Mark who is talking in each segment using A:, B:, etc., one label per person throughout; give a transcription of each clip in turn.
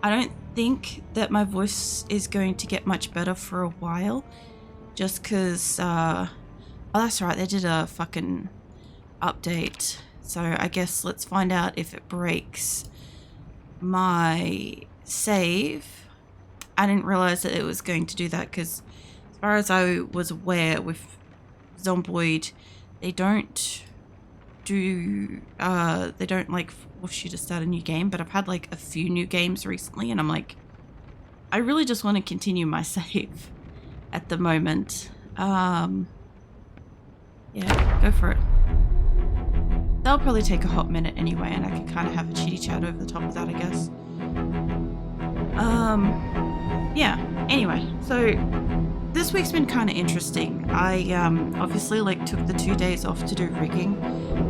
A: I don't think that my voice is going to get much better for a while. Just because, oh, that's right, they did a fucking update. So I guess let's find out if it breaks my save. I didn't realize that it was going to do that because as far as I was aware with Zomboid, they don't like force you to start a new game, but I've had like a few new games recently and I'm like, I really just want to continue my save at the moment. Yeah, go for it. That'll probably take a hot minute anyway, and I can kind of have a chitty chat over the top of that, I guess. Yeah, anyway, so this week's been kind of interesting. I obviously like took the 2 days off to do rigging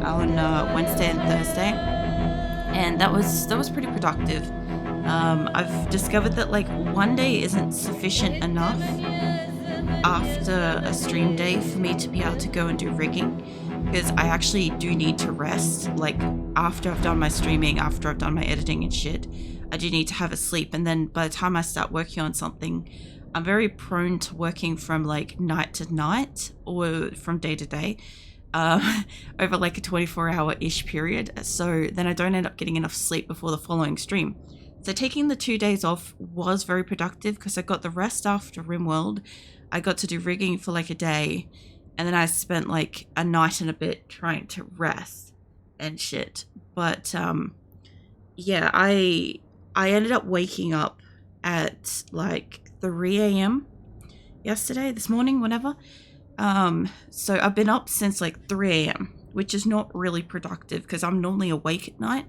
A: on Wednesday and Thursday, and that was pretty productive. I've discovered that like one day isn't sufficient enough after a stream day for me to be able to go and do rigging, because I actually do need to rest. Like after I've done my streaming, after I've done my editing and shit, I do need to have a sleep, and then by the time I start working on something, I'm very prone to working from like night to night or from day to day over like a 24-hour-ish period, so then I don't end up getting enough sleep before the following stream. So taking the 2 days off was very productive because I got the rest after RimWorld. I got to do rigging for like a day, and then I spent like a night and a bit trying to rest and shit. But yeah, I ended up waking up at like 3 a.m. this morning, whenever. So I've been up since like 3 a.m., which is not really productive because I'm normally awake at night.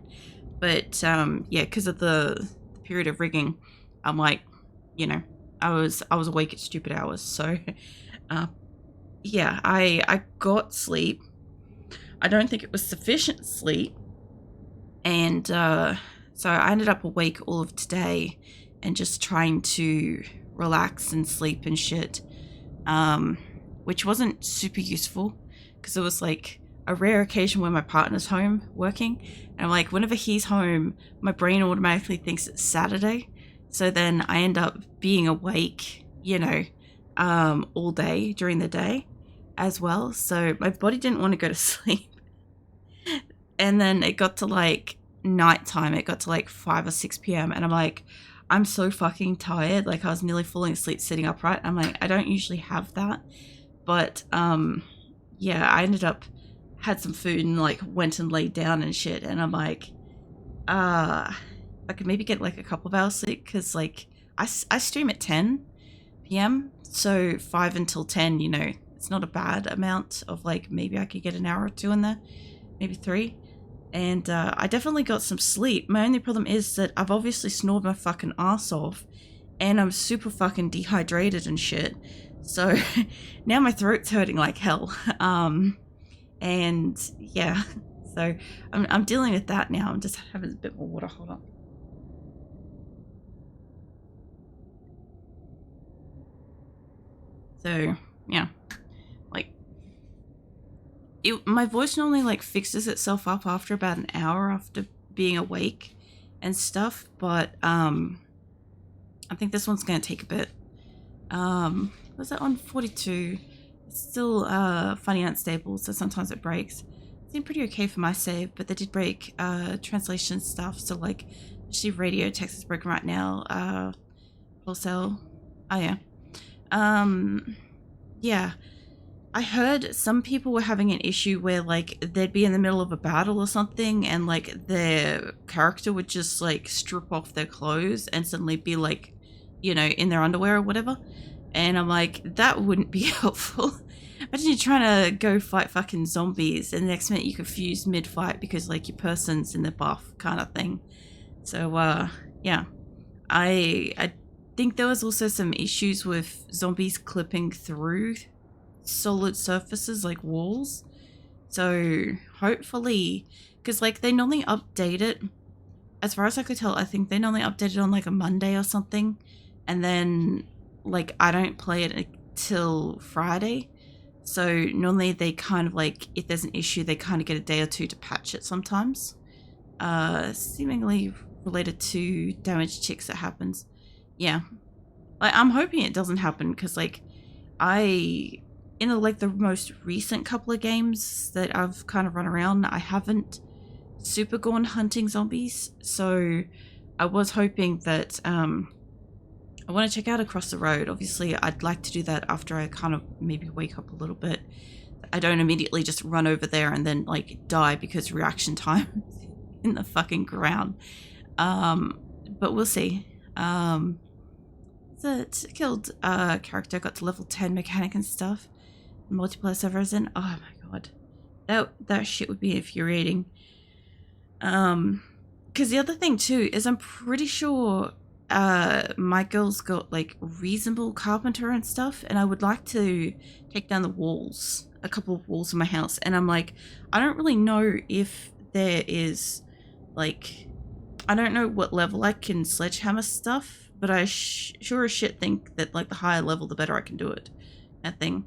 A: But yeah, because of the period of rigging, I'm like, you know, I was awake at stupid hours. So yeah, I got sleep. I don't think it was sufficient sleep, and so I ended up awake all of today and just trying to relax and sleep and shit, which wasn't super useful because it was like a rare occasion where my partner's home working, and I'm like, whenever he's home, my brain automatically thinks it's Saturday, so then I end up being awake, you know, all day during the day as well. So my body didn't want to go to sleep, and then it got to like nighttime, it got to like 5 or 6 p.m. and I'm like, I'm so fucking tired. Like I was nearly falling asleep sitting upright. I'm like, I don't usually have that, but yeah, I ended up had some food and like went and laid down and shit, and I'm like, I could maybe get like a couple of hours sleep because like I stream at 10 p.m. so 5 until 10, you know, it's not a bad amount of like, maybe I could get an hour or two in there, maybe 3. And I definitely got some sleep. My only problem is that I've obviously snored my fucking ass off, and I'm super fucking dehydrated and shit. So now my throat's hurting like hell. And yeah, so I'm dealing with that now. I'm just having a bit more water. Hold on. So yeah, like my voice normally like fixes itself up after about an hour after being awake and stuff, but I think this one's gonna take a bit. Was that on 42? It's still funny unstable, so sometimes it breaks. It seemed pretty okay for my save, but they did break translation stuff, so like actually radio text is broken right now. Wholesale. Oh yeah. Yeah, I heard some people were having an issue where like they'd be in the middle of a battle or something, and like their character would just like strip off their clothes and suddenly be like, you know, in their underwear or whatever. And I'm like, that wouldn't be helpful. Imagine you're trying to go fight fucking zombies and the next minute you confuse mid-fight because like your person's in the buff kind of thing. So yeah, I think there was also some issues with zombies clipping through solid surfaces like walls. So hopefully, because like they normally update it, as far as I could tell, I think they normally update it on like a Monday or something, and then like I don't play it until Friday. So normally they kind of like, if there's an issue, they kind of get a day or two to patch it sometimes. Seemingly related to damaged chicks that happens. Yeah. Like, I'm hoping it doesn't happen because, like, in the most recent couple of games that I've kind of run around, I haven't super gone hunting zombies. So I was hoping that, I want to check out Across the Road. Obviously, I'd like to do that after I kind of maybe wake up a little bit. I don't immediately just run over there and then, like, die because reaction time in the fucking ground. But we'll see. That killed a character, got to level 10 mechanic and stuff. Multiplayer servers in. Oh my god. That shit would be infuriating. Because the other thing too is I'm pretty sure my girl's got like reasonable carpenter and stuff, and I would like to take down the walls, a couple of walls of my house, and I'm like, I don't really know if there is like, I don't know what level I can sledgehammer stuff, but I sure as shit think that like the higher level the better I can do it. That thing.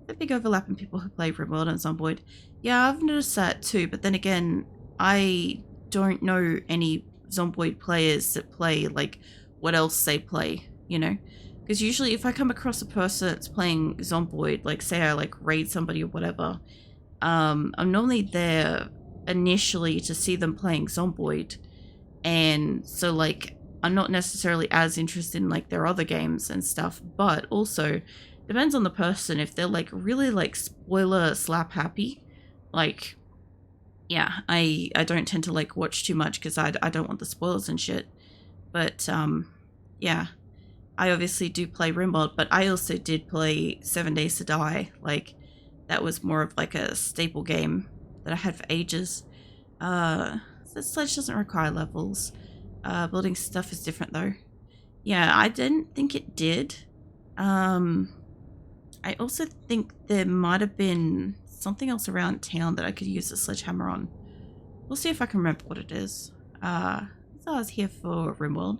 A: The big overlap in people who play RimWorld and Zomboid. Yeah, I've noticed that too, but then again, I don't know any Zomboid players that play like what else they play, you know? Because usually if I come across a person that's playing Zomboid, like say I like raid somebody or whatever, I'm normally there initially to see them playing Zomboid, and so like I'm not necessarily as interested in like their other games and stuff, but also depends on the person. If they're like really like spoiler slap happy, like yeah, I don't tend to like watch too much because I don't want the spoilers and shit. But yeah, I obviously do play RimWorld, but I also did play 7 Days to Die. Like that was more of like a staple game that I had for ages. The sledge doesn't require levels. Building stuff is different though. Yeah, I didn't think it did. I also think there might have been something else around town that I could use a sledgehammer on. We'll see if I can remember what it is. So I was here for RimWorld.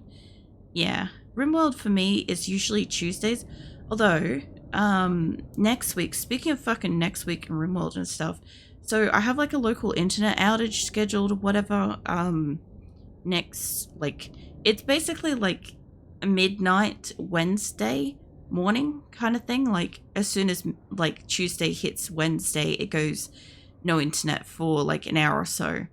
A: Yeah, RimWorld for me is usually Tuesdays. Although, next week, speaking of fucking next week and RimWorld and stuff, so I have like a local internet outage scheduled or whatever, next, like, it's basically like a midnight Wednesday morning kind of thing. Like as soon as like Tuesday hits Wednesday, it goes no internet for like an hour or so,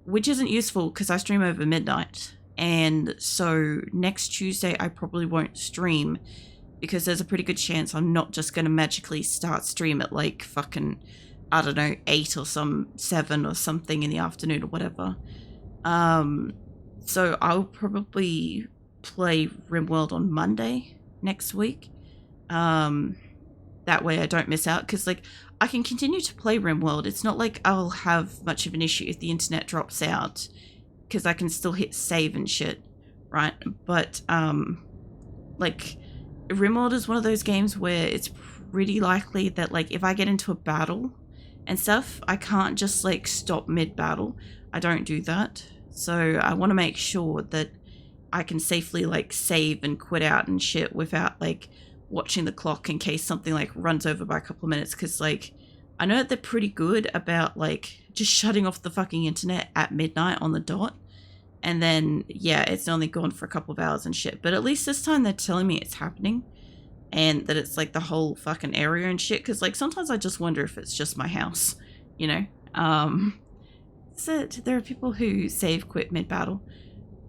A: which isn't useful because I stream over midnight, and so next Tuesday I probably won't stream because there's a pretty good chance I'm not just going to magically start stream at like fucking, I don't know, 8 or 7 or something in the afternoon or whatever. So I'll probably play RimWorld on Monday next week. That way I don't miss out, because like I can continue to play RimWorld. It's not like I'll have much of an issue if the internet drops out, because I can still hit save and shit, right? But like RimWorld is one of those games where it's pretty likely that like if I get into a battle and stuff, I can't just like stop mid-battle. I don't do that. So I want to make sure that I can safely like save and quit out and shit without like watching the clock in case something like runs over by a couple of minutes. Because like I know that they're pretty good about like just shutting off the fucking internet at midnight on the dot, and then yeah, it's only gone for a couple of hours and shit. But at least this time they're telling me it's happening and that it's like the whole fucking area and shit. Because like sometimes I just wonder if it's just my house, you know. So there are people who save quit mid-battle.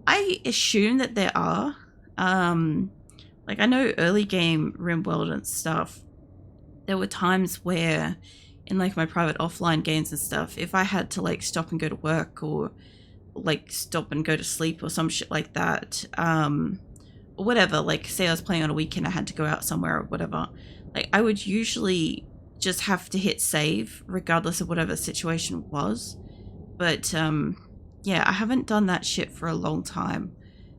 A: I assume that there are. Like I know early game RimWorld and stuff, there were times where in like my private offline games and stuff, if I had to like stop and go to work or like stop and go to sleep or some shit like that, or whatever, like say I was playing on a weekend, I had to go out somewhere or whatever, like I would usually just have to hit save regardless of whatever the situation was. But yeah, I haven't done that shit for a long time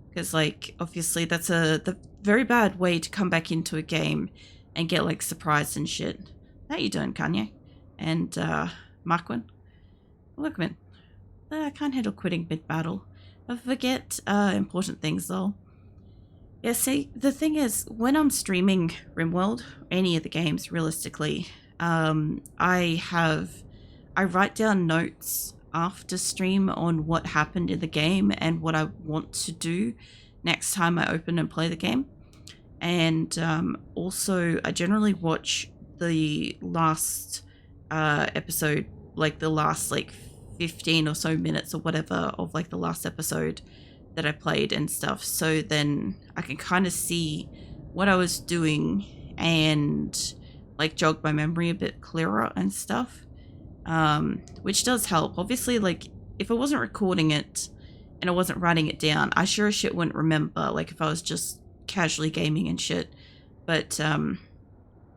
A: because like obviously that's the very bad way to come back into a game and get like surprised and shit. How you doing, Kanye? And Markwin? Welcome in. I can't handle quitting mid-battle. I forget important things though. Yeah, see, the thing is, when I'm streaming RimWorld, any of the games realistically, I write down notes after stream on what happened in the game and what I want to do next time I open and play the game. And also, I generally watch the last episode, like the last like 15 or so minutes or whatever of like the last episode that I played and stuff. So then I can kind of see what I was doing and like jog my memory a bit clearer and stuff. Which does help. Obviously, like, if I wasn't recording it and I wasn't writing it down, I sure as shit wouldn't remember, like, if I was just casually gaming and shit. But,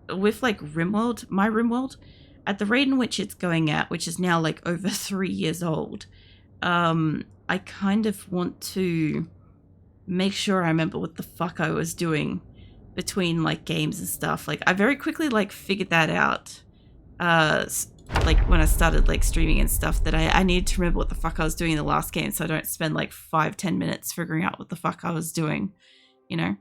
A: with, like, RimWorld, my RimWorld, at the rate in which it's going at, which is now, like, over 3 years old, I kind of want to make sure I remember what the fuck I was doing between, like, games and stuff. Like, I very quickly, like, figured that out, like when I started like streaming and stuff, that I needed to remember what the fuck I was doing in the last game, so I don't spend like 5-10 minutes figuring out what the fuck I was doing, you know.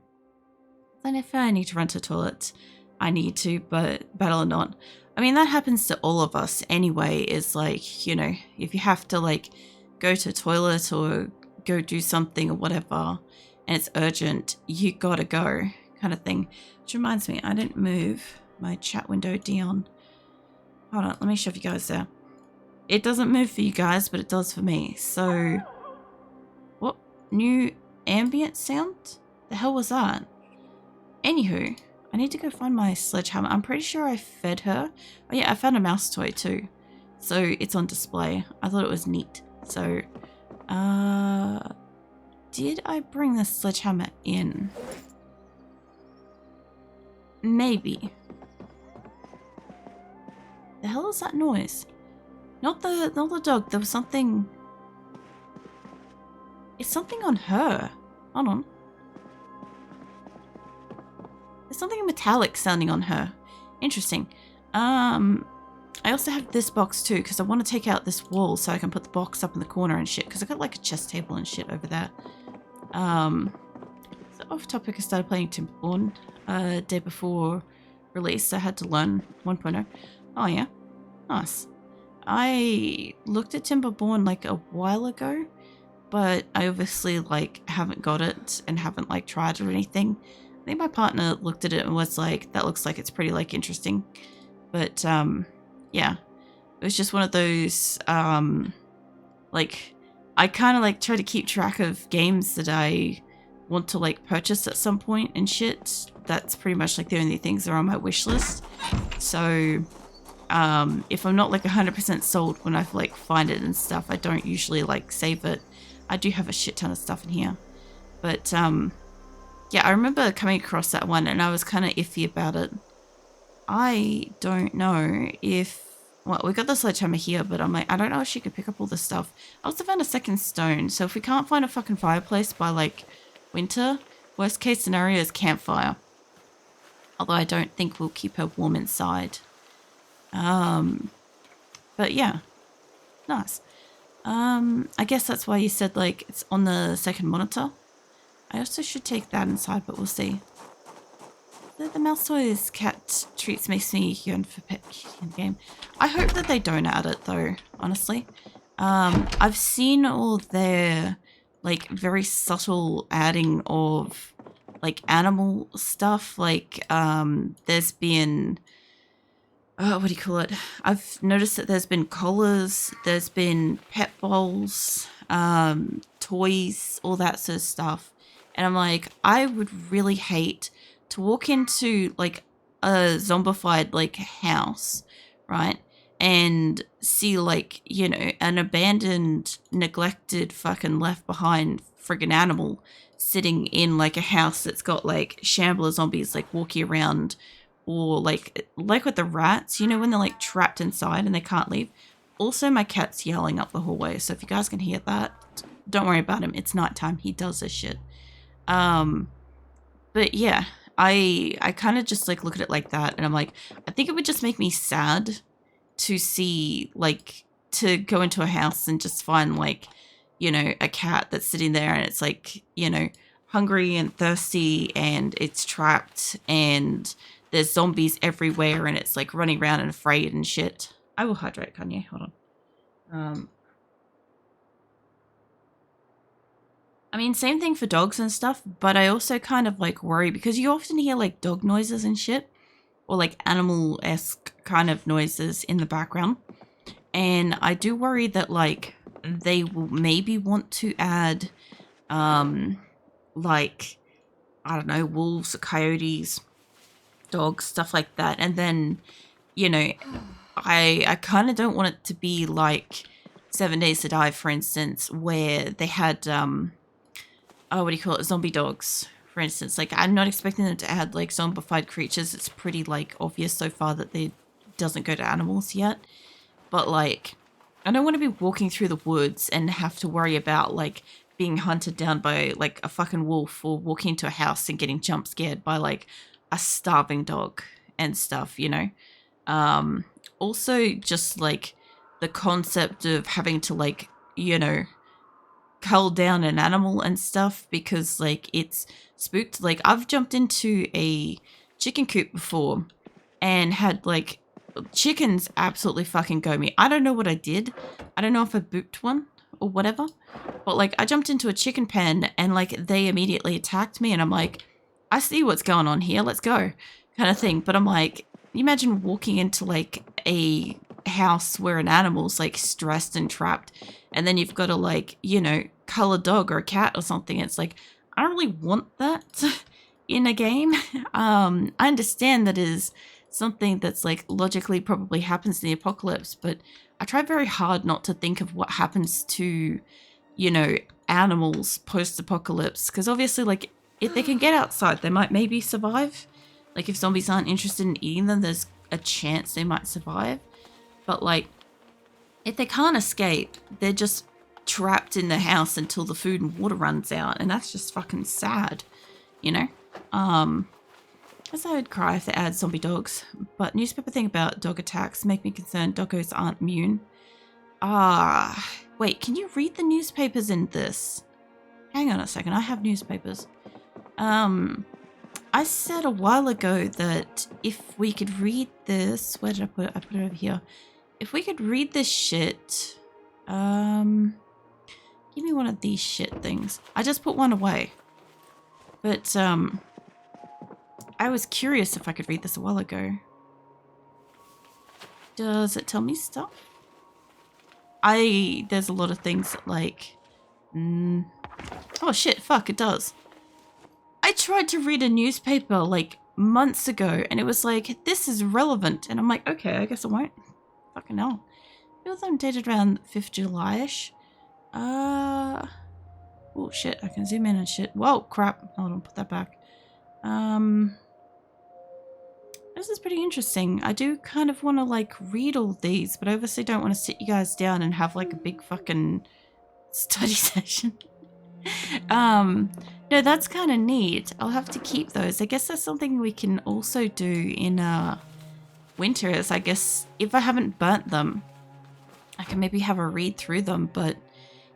A: Then if I need to run to the toilet, I need to, but battle or not. I mean, that happens to all of us anyway, is like, you know, if you have to like go to the toilet or go do something or whatever and it's urgent, you gotta go kind of thing. Which reminds me, I didn't move my chat window down. Hold on, let me show you guys there. It doesn't move for you guys, but it does for me. So, what? New ambient sound? The hell was that? Anywho, I need to go find my sledgehammer. I'm pretty sure I fed her. Oh yeah, I found a mouse toy too. So, it's on display. I thought it was neat. So, did I bring the sledgehammer in? Maybe. The hell is that noise? Not the dog. There was something. It's something on her. Hold on. There's something metallic sounding on her. Interesting. I also have this box too because I want to take out this wall so I can put the box up in the corner and shit. Because I got like a chess table and shit over there. So off topic, I started playing Timberborn day before release. I had to learn 1.0. Oh yeah, nice. I looked at Timberborn like a while ago, but I obviously like haven't got it and haven't like tried or anything. I think my partner looked at it and was like, that looks like it's pretty like interesting. But yeah, it was just one of those like I kind of like try to keep track of games that I want to like purchase at some point and shit. That's pretty much like the only things that are on my wish list. So if I'm not like 100% sold when I like find it and stuff, I don't usually like save it. I do have a shit ton of stuff in here, but yeah, I remember coming across that one and I was kind of iffy about it. I don't know if, well, we got the sledgehammer here, but I'm like, I don't know if she could pick up all this stuff. I also found a second stone, so if we can't find a fucking fireplace by like winter, worst case scenario is campfire. Although I don't think we'll keep her warm inside. But yeah, nice. I guess that's why you said like it's on the second monitor. I also should take that inside, but we'll see. The mouse toys cat treats makes me yearn for pet in the game. I hope that they don't add it though, honestly. I've seen all their like very subtle adding of like animal stuff. Like there's been what do you call it? I've noticed that there's been collars, there's been pet bowls, toys, all that sort of stuff. And I'm like, I would really hate to walk into like a zombified like house, right? And see like, you know, an abandoned, neglected, fucking left behind friggin' animal sitting in like a house that's got like shambler zombies like walking around, or like with the rats, you know, when they're like trapped inside and they can't leave. Also, my cat's yelling up the hallway, so if you guys can hear that, don't worry about him. It's nighttime. He does this shit. But yeah, I kind of just like look at it like that, and I'm like, I think it would just make me sad to see like, to go into a house and just find like, you know, a cat that's sitting there and it's like, you know, hungry and thirsty and it's trapped and there's zombies everywhere and it's like running around and afraid and shit. I will hydrate, Kanye. Hold on. I mean, same thing for dogs and stuff, but I also kind of like worry because you often hear like dog noises and shit, or like animal-esque kind of noises in the background. And I do worry that like they will maybe want to add like, I don't know, wolves, coyotes, dogs, stuff like that. And then, you know, I kind of don't want it to be like 7 Days to Die, for instance, where they had oh, what do you call it, zombie dogs, for instance. Like, I'm not expecting them to add like zombified creatures. It's pretty like obvious so far that they doesn't go to animals yet. But like, I don't want to be walking through the woods and have to worry about like being hunted down by like a fucking wolf, or walking into a house and getting jump scared by like a starving dog and stuff, you know? Also just like the concept of having to like, you know, cull down an animal and stuff because like it's spooked. Like, I've jumped into a chicken coop before and had like chickens absolutely fucking go me. I don't know what I did. I don't know if I booped one or whatever, but like I jumped into a chicken pen and like they immediately attacked me, and I'm like, I see what's going on here, let's go, kind of thing. But I'm like, you imagine walking into like a house where an animal's like stressed and trapped, and then you've got to like, you know, cull a dog or a cat or something. It's like, I don't really want that in a game. I understand that is something that's like logically probably happens in the apocalypse, but I try very hard not to think of what happens to, you know, animals post-apocalypse, because obviously like if they can get outside they might maybe survive. Like if zombies aren't interested in eating them, there's a chance they might survive. But like if they can't escape, they're just trapped in the house until the food and water runs out, and that's just fucking sad, you know? As I would cry if they add zombie dogs. But newspaper thing about dog attacks make me concerned doggos aren't immune. Wait, can you read the newspapers in this? Hang on a second, I have newspapers. I said a while ago that if we could read this, where did I put it? I put it over here. If we could read this shit, give me one of these shit things. I just put one away. But, I was curious if I could read this a while ago. Does it tell me stuff? There's a lot of things that like, oh shit, fuck, it does. I tried to read a newspaper like months ago and it was like, this is relevant. And I'm like, okay, I guess I won't. Fucking hell. It was dated around 5th July-ish. Oh shit, I can zoom in and shit. Whoa, crap. Hold on, put that back. This is pretty interesting. I do kind of want to like read all these, but I obviously don't want to sit you guys down and have like a big fucking study session. No, that's kind of neat. I'll have to keep those. I guess that's something we can also do in winter, is I guess if I haven't burnt them, I can maybe have a read through them. But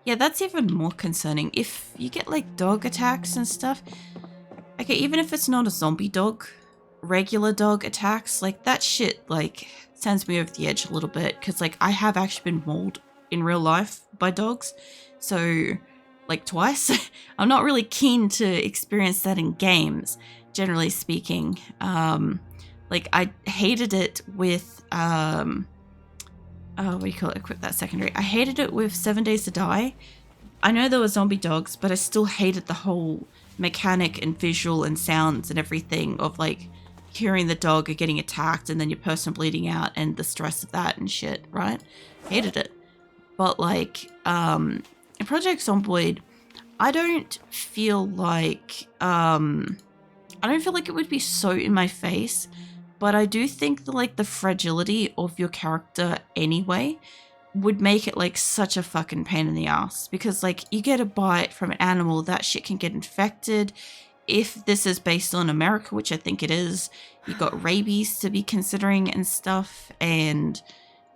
A: yeah, that's even more concerning. If you get like dog attacks and stuff, okay, even if it's not a zombie dog, regular dog attacks, like that shit like sends me over the edge a little bit, because like I have actually been mauled in real life by dogs, so like twice. I'm not really keen to experience that in games, generally speaking. Like I hated it with what do you call it, equip that secondary. I hated it with 7 Days to Die. I know there were zombie dogs, but I still hated the whole mechanic and visual and sounds and everything of like hearing the dog or getting attacked and then your person bleeding out and the stress of that and shit, right? Hated it. But like in Project Zomboid, I don't feel like it would be so in my face, but I do think that like the fragility of your character anyway would make it like such a fucking pain in the ass, because like you get a bite from an animal, that shit can get infected. If this is based on America, which I think it is, you got rabies to be considering and stuff, and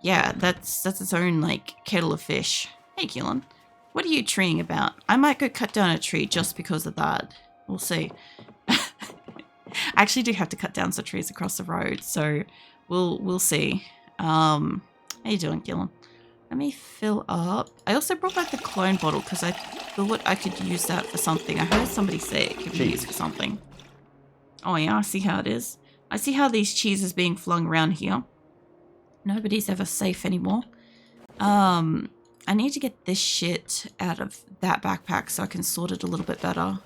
A: yeah, that's its own like kettle of fish. Hey Keelan, what are you treeing about? I might go cut down a tree just because of that. We'll see. I actually do have to cut down some trees across the road, so we'll see. How you doing, Keelan? Let me fill up. I also brought back the clone bottle because I thought I could use that for something. I heard somebody say it could be used for something. Oh yeah, I see how it is. I see how these cheese is being flung around here. Nobody's ever safe anymore. I need to get this shit out of that backpack so I can sort it a little bit better.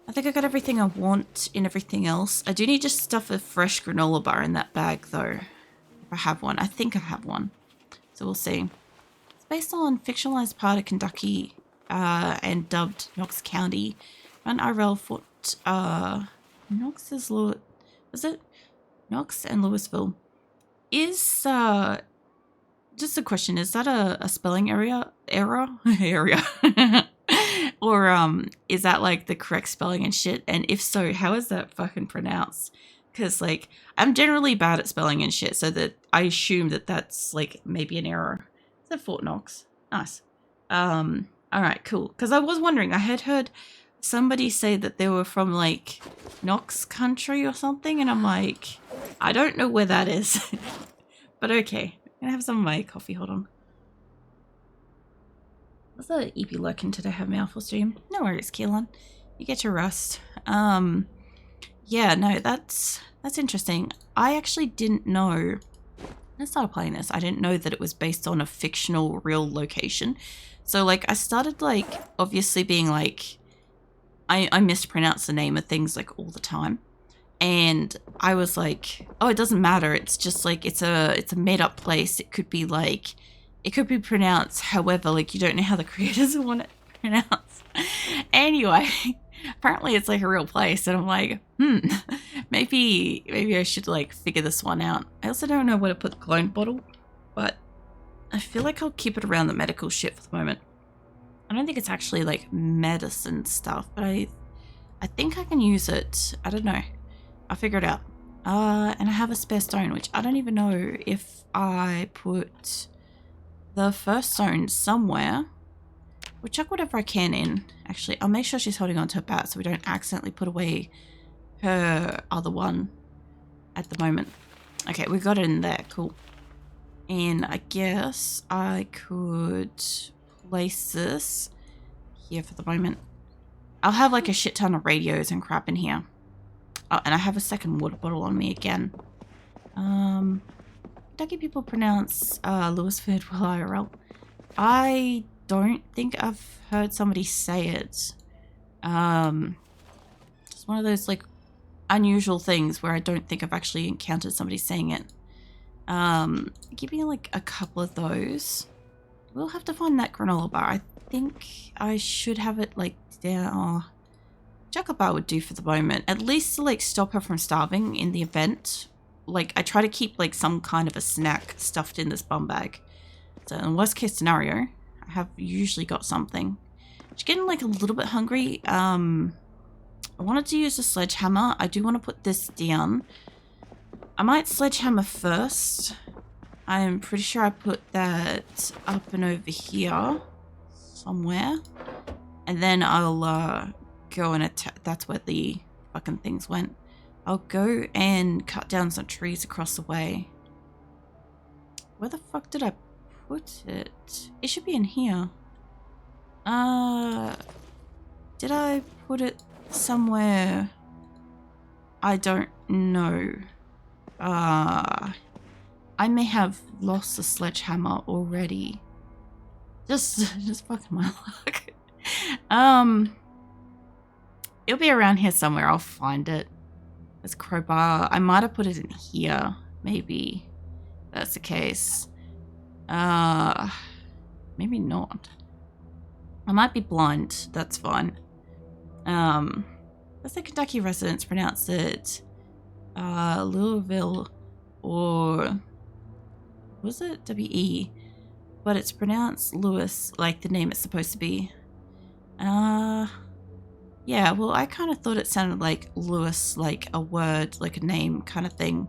A: I think I got everything I want in everything else. I do need to stuff a fresh granola bar in that bag though. If I have one. I think I have one. So we'll see. It's based on fictionalized part of Kentucky and dubbed Knox County. Run IRL Fort Knox is Louis. Is it? Knox and Louisville. Is just a question, is that a spelling error? Or is that like the correct spelling and shit? And if so, how is that fucking pronounced? Because like I'm generally bad at spelling and shit, so that I assume that that's like maybe an error. Is that Fort Knox? Nice. All right, cool. Because I was wondering, I had heard somebody say that they were from like Knox country or something, and I'm like, I don't know where that is. But okay, I'm gonna have some of my coffee. Hold on. What's the EP lurking? Did I have mouthful stream? No worries, Keelan. You get your rest. Yeah, no, that's interesting. I actually didn't know. When I started playing this, I didn't know that it was based on a fictional real location. So like I started like obviously being like I mispronounce the name of things like all the time. And I was like, oh, it doesn't matter. It's just like it's a made up place. It could be like it could be pronounced however, like you don't know how the creators want it pronounced. Anyway, apparently it's like a real place, and I'm like, maybe I should like figure this one out. I also don't know where to put the clone bottle, but I feel like I'll keep it around the medical shit for the moment. I don't think it's actually like medicine stuff, but I think I can use it. I don't know. I'll figure it out. And I have a spare stone, which I don't even know if I put the first stone somewhere. We'll chuck whatever I can in. Actually, I'll make sure she's holding on to her bat so we don't accidentally put away her other one at the moment. Okay, we got it in there. Cool. And I guess I could place this here for the moment. I'll have like a shit ton of radios and crap in here. Oh, and I have a second water bottle on me again. Kentucky people pronounce Louisville IRL. I don't think I've heard somebody say it. It's one of those like unusual things where I don't think I've actually encountered somebody saying it. Give me like a couple of those. We'll have to find that granola bar. I think I should have it like down. Chocolate bar would do for the moment. At least to like stop her from starving in the event. Like I try to keep like some kind of a snack stuffed in this bum bag. So in worst case scenario, I have usually got something. She's getting like a little bit hungry. I wanted to use a sledgehammer. I do want to put this down. I might sledgehammer first. I'm pretty sure I put that up and over here somewhere. And then I'll go and attack. That's where the fucking things went. I'll go and cut down some trees across the way. Where the fuck did I put it? It should be in here. Did I put it somewhere? I don't know. I may have lost the sledgehammer already. Just fucking my luck. It'll be around here somewhere. I'll find it. There's a crowbar. I might have put it in here. Maybe. That's the case. Maybe not. I might be blind. That's fine. As the Kentucky residents pronounce it, Louisville, or was it W-E? But it's pronounced Lewis, like the name it's supposed to be. Yeah, well, I kind of thought it sounded like Lewis, like a word, like a name kind of thing.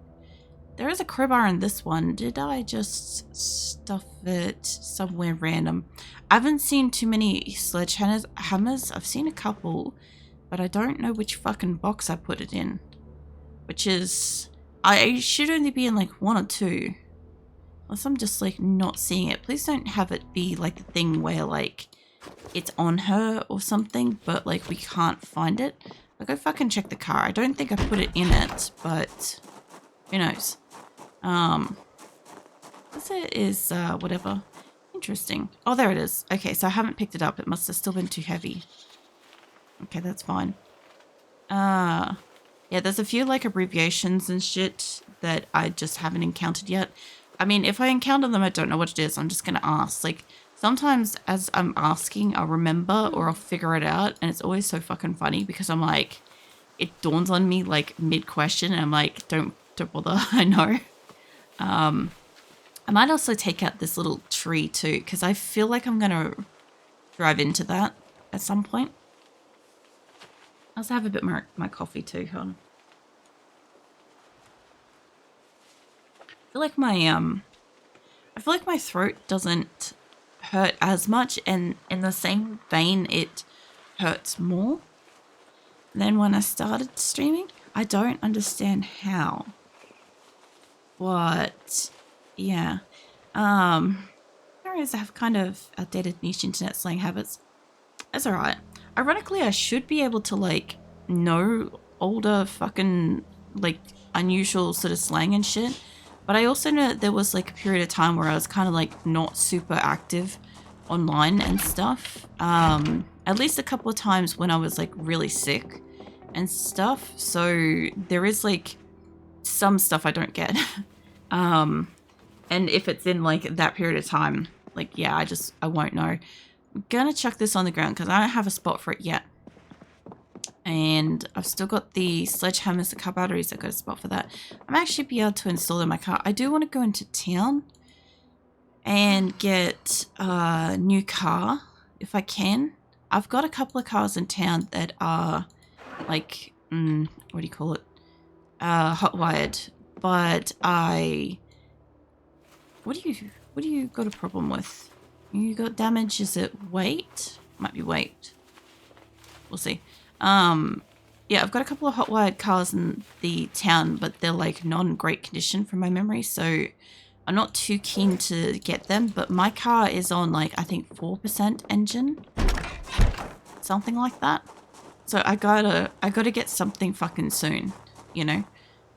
A: There is a crowbar in this one. Did I just stuff it somewhere random? I haven't seen too many sledgehammers. I've seen a couple, but I don't know which fucking box I put it in. Which is, I should only be in like one or two. Unless I'm just like not seeing it. Please don't have it be like the thing where like it's on her or something, but like we can't find it. I'll go fucking check the car. I don't think I put it in it, but who knows? This is whatever. Interesting. Oh, there it is. Okay, so I haven't picked it up. It must have still been too heavy. Okay, that's fine. Yeah, there's a few like abbreviations and shit that I just haven't encountered yet. I mean, if I encounter them, I don't know what it is. I'm just going to ask. Like, sometimes as I'm asking, I'll remember or I'll figure it out. And it's always so fucking funny because I'm like, it dawns on me like mid-question. And I'm like, don't bother. I know. I might also take out this little tree too, because I feel like I'm going to drive into that at some point. I also have a bit more my coffee too. Hold on. I feel like my throat doesn't hurt as much, and in the same vein, it hurts more than when I started streaming. I don't understand how. But yeah, areas have kind of outdated niche internet slang habits. That's alright. Ironically, I should be able to like know older fucking like unusual sort of slang and shit. But I also know that there was like a period of time where I was kind of like not super active online and stuff. At least a couple of times when I was like really sick and stuff. So there is like some stuff I don't get. And if it's in like that period of time, like, yeah, I won't know. I'm gonna chuck this on the ground because I don't have a spot for it yet. And I've still got the sledgehammers, the car batteries. I've got a spot for that. I'm actually be able to install in my car. I do want to go into town and get a new car if I can. I've got a couple of cars in town that are like, what do you call it? Hot wired. But what do you got a problem with? You got damage? Is it weight? Might be weight. We'll see. Yeah, I've got a couple of hot wired cars in the town, but they're like non-great condition from my memory, so I'm not too keen to get them. But my car is on like, I think 4% engine, something like that. So I gotta get something fucking soon, you know.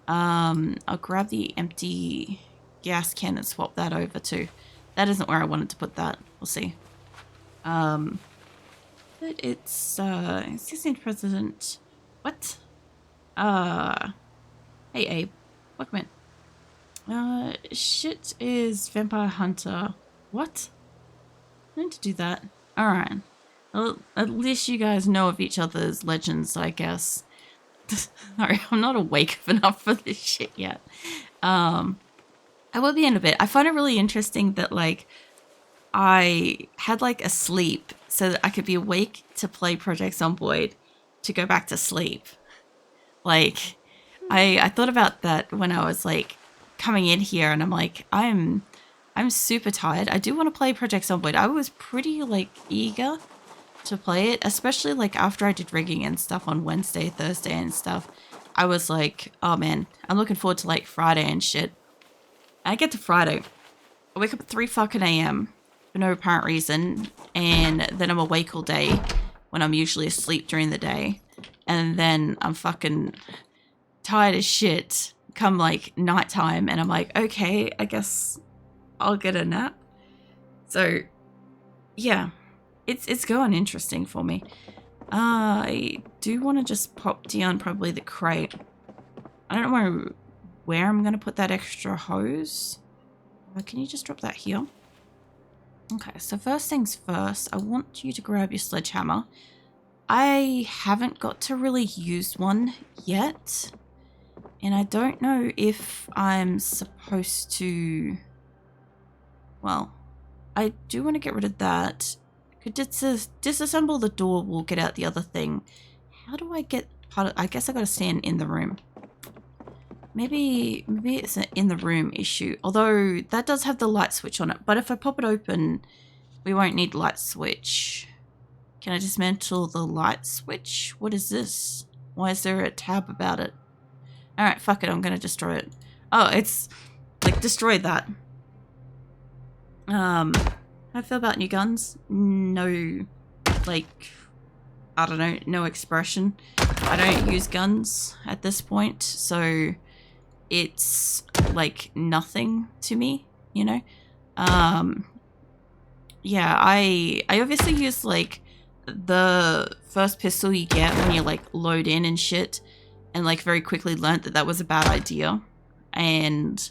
A: I'll grab the empty gas can and swap that over too. That isn't where I wanted to put that. We'll see. But it's 16th president. What? Hey Abe, welcome in. Shit is vampire hunter. What? I need to do that. All right. Well, at least you guys know of each other's legends, I guess. Sorry, I'm not awake enough for this shit yet. I will be in a bit. I find it really interesting that like I had like a sleep so that I could be awake to play Project Zomboid to go back to sleep. Like I thought about that when I was like coming in here, and I'm like, I'm super tired. I do want to play Project Zomboid. I was pretty like eager to play it, especially like after I did rigging and stuff on Wednesday, Thursday and stuff. I was like, oh man, I'm looking forward to like Friday and shit. I get to Friday, I wake up at 3 fucking a.m. for no apparent reason, and then I'm awake all day when I'm usually asleep during the day, and then I'm fucking tired as shit come like nighttime, and I'm like, okay, I guess I'll get a nap. So yeah, it's going interesting for me. I do want to just pop down probably the crate. I don't know where I'm going to put that extra hose. Can you just drop that here? Okay, so first things first, I want you to grab your sledgehammer. I haven't got to really use one yet, and I don't know if I'm supposed to... Well, I do want to get rid of that. Could disassemble the door, we'll get out the other thing. How do I get part of... I guess I gotta stand in the room. Maybe it's an in the room issue, although that does have the light switch on it. But if I pop it open, we won't need light switch. Can I dismantle the light switch? What is this? Why is there a tab about it? Alright, fuck it, I'm gonna destroy it. Oh, it's like, destroy that. How do I feel about new guns? No, like, I don't know, no expression. I don't use guns at this point, so it's like nothing to me, you know? Yeah, I obviously use like the first pistol you get when you like load in and shit, and like very quickly learnt that that was a bad idea. And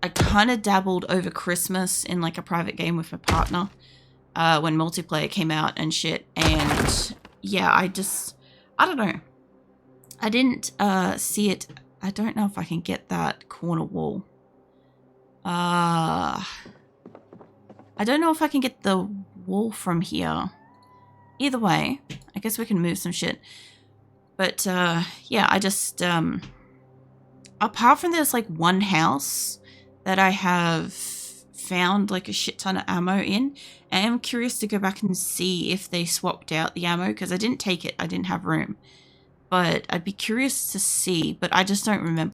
A: I kind of dabbled over Christmas in like a private game with my partner when multiplayer came out and shit. And yeah, I don't know. I didn't see it. I don't know if I can get that corner wall. I don't know if I can get the wall from here. Either way, I guess we can move some shit. But yeah, I just apart from there's like one house that I have found like a shit ton of ammo in, I am curious to go back and see if they swapped out the ammo, because I didn't take it. I didn't have room. But I'd be curious to see, but I just don't remember